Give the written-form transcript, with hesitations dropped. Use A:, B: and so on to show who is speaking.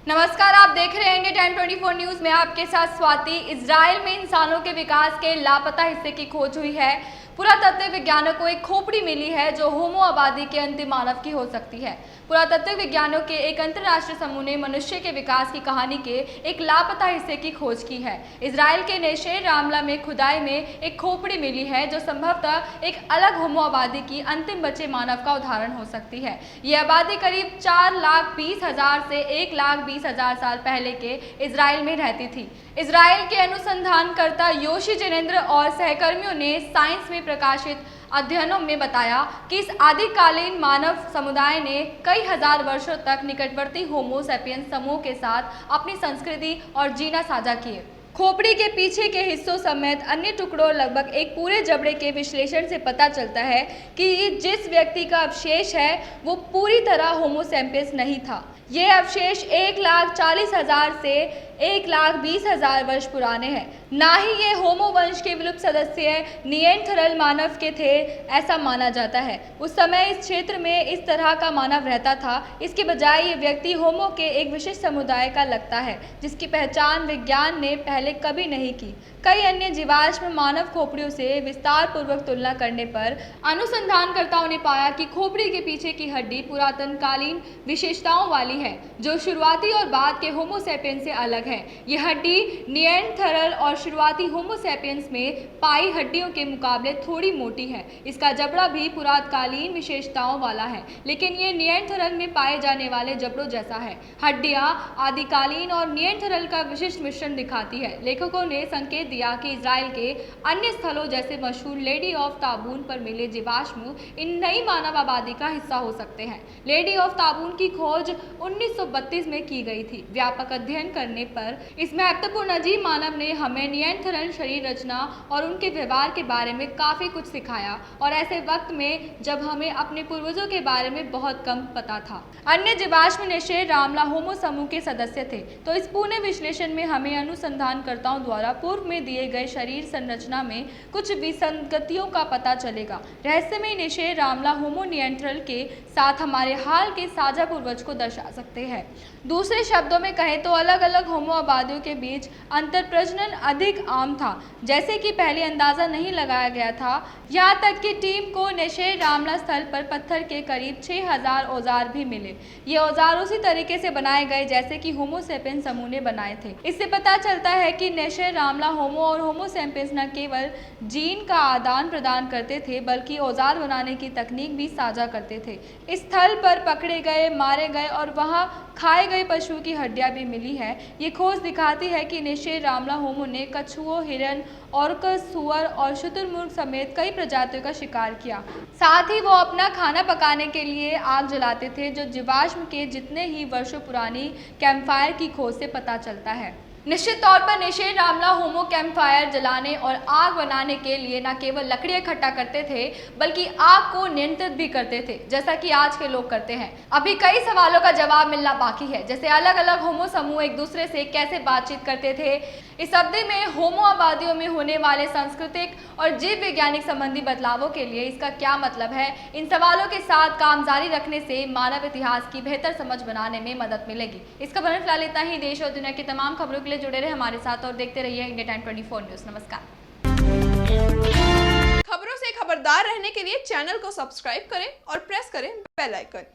A: नमस्कार, आप देख रहे हैं इंडिया टाइम 24 न्यूज में आपके साथ स्वाति। इजराइल में इंसानों के विकास के लापता हिस्से की खोज हुई है। पुरातत्व विज्ञानों को एक खोपड़ी मिली है जो होमो आबादी के अंतिम मानव की हो सकती है। पुरातत्व विज्ञानों के एक अंतर्राष्ट्रीय समूह ने मनुष्य के विकास की कहानी के एक लापता हिस्से की खोज की है। इजराइल के नेशेर रामला में खुदाई में एक खोपड़ी मिली है जो संभवतः एक अलग होमो आबादी की अंतिम बचे मानव का उदाहरण हो सकती है। ये आबादी करीब 4,20,000 से 1,20,000 साल पहले के इजराइल में रहती थी। इजराइल के अनुसंधानकर्ता योशी जिनेंद्र और सहकर्मियों ने साइंस में प्रकाशित अध्ययनों में बताया कि इस आदिकालीन मानव समुदाय ने कई हजार वर्षों तक निकटवर्ती होमो सैपियंस समूह के साथ अपनी संस्कृति और जीना साझा किए। खोपड़ी के पीछे के हिस्सों समेत अन्य टुकड़ों लगभग एक पूरे जबड़े के विश्लेषण से पता चलता है कि जिस व्यक्ति का अवशेष है वो पूरी तरह होमो सैपियंस नहीं था। ये अवशेष 1,40,000 से 1,20,000 वर्ष पुराने हैं। ना ही ये होमो वंश के विलुप्त सदस्य निएंडरथाल मानव के थे, ऐसा माना जाता है। उस समय इस क्षेत्र में इस तरह का मानव रहता था। इसके बजाय ये व्यक्ति होमो के एक विशिष्ट समुदाय का लगता है जिसकी पहचान विज्ञान ने पहले कभी नहीं की। कई अन्य जीवाश्म मानव खोपड़ियों से विस्तार पूर्वक तुलना करने पर अनुसंधानकर्ताओं ने पाया कि खोपड़ी के पीछे की हड्डी पुरातन कालीन विशेषताओं वाली है जो शुरुआती और बाद के होमो सैपियंस से अलग है। यह हड्डी निएंडरथाल और शुरुआती होमो सैपियंस में पाई हड्डियों के मुकाबले थोड़ी मोटी है। इसका जबड़ा भी पुरातकालीन विशेषताओं वाला है, लेकिन ये निएंडरथाल में पाए जाने वाले जबड़ों जैसा है। हड्डियां आदिकालीन और निएंडरथाल का विशिष्ट मिश्रण दिखाती है। लेखकों ने संकेत दिया कि इजराइल के अन्य स्थलों जैसे मशहूर लेडी ऑफ ताबून पर मिले जीवाश्म इन नई मानव आबादी का हिस्सा हो सकते हैं। लेडी ऑफ ताबून की खोज 1932 में की गई थी। व्यापक अध्ययन करने पर इस महत्वपूर्ण अजीब मानव ने हमें निएंडरथाल शरीर रचना और उनके व्यवहार के बारे में काफी कुछ सिखाया, और ऐसे वक्त में जब हमें अपने पूर्वजों के बारे में बहुत कम पता था। अन्य जीवाश्म नेशेर रामला होमो समूह के सदस्य थे। तो इस पूर्ण विश्लेषण में हमें अनुसंधानकर्ताओं द्वारा पूर्व में दिए गए शरीर संरचना में कुछ विसंगतियों का पता चलेगा। रहस्यमय नेशेर रामला होमो निएंडरथाल के साथ हमारे हाल के साझा पूर्वज को दर्शा सकते हैं। दूसरे शब्दों में कहें तो अलग अलग होमो आबादियों के बीच अंतर प्रजनन अधिक आम था, जैसे कि पहले अंदाजा नहीं लगाया गया था। यहाँ तक कि टीम को नेशेर रामला स्थल पर पत्थर के करीब 6,000 औजार भी मिले। ये औजार उसी तरीके से बनाए गए जैसे कि होमो सैपियंस समूह ने बनाए थे। इससे पता चलता है कि नेशेर रामला होमो और होमो सैपियंस न केवल जीन का आदान प्रदान करते थे बल्कि औजार बनाने की तकनीक भी साझा करते थे। इस स्थल पर पकड़े गए, मारे गए और वहां खाए गए पशुओं की हड्डियां भी मिली है। ये खोज दिखाती है कि नेशेर रामला होमो ने कछुओं, हिरन, ऑर्कस, सुअर और शुतुरमुर्ग समेत कई प्रजातियों का शिकार किया। साथ ही वो अपना खाना पकाने के लिए आग जलाते थे, जो जीवाश्म के जितने ही वर्षों पुरानी कैंपफायर की खोज से पता चलता है। निश्चित तौर पर नेशेर रामला होमो कैंपफायर जलाने और आग बनाने के लिए न केवल लकड़ियां इकट्ठा करते थे बल्कि आग को नियंत्रित भी करते थे, जैसा कि आज के लोग करते हैं। अभी कई सवालों का जवाब मिलना बाकी है, जैसे अलग अलग होमो समूह एक दूसरे से कैसे बातचीत करते थे। इस अवधि में होमो आबादियों में होने वाले सांस्कृतिक और जीव वैज्ञानिक संबंधी बदलावों के लिए इसका क्या मतलब है। इन सवालों के साथ काम जारी रखने से मानव इतिहास की बेहतर समझ बनाने में मदद मिलेगी। इसका बने फिलहाल इतना ही। देश और दुनिया की तमाम खबरों के लिए जुड़े रहे हमारे साथ और देखते रहिए इंडिया टाइम 24 न्यूज। नमस्कार।
B: खबरों से खबरदार रहने के लिए चैनल को सब्सक्राइब करें और प्रेस करें बेल आइकन।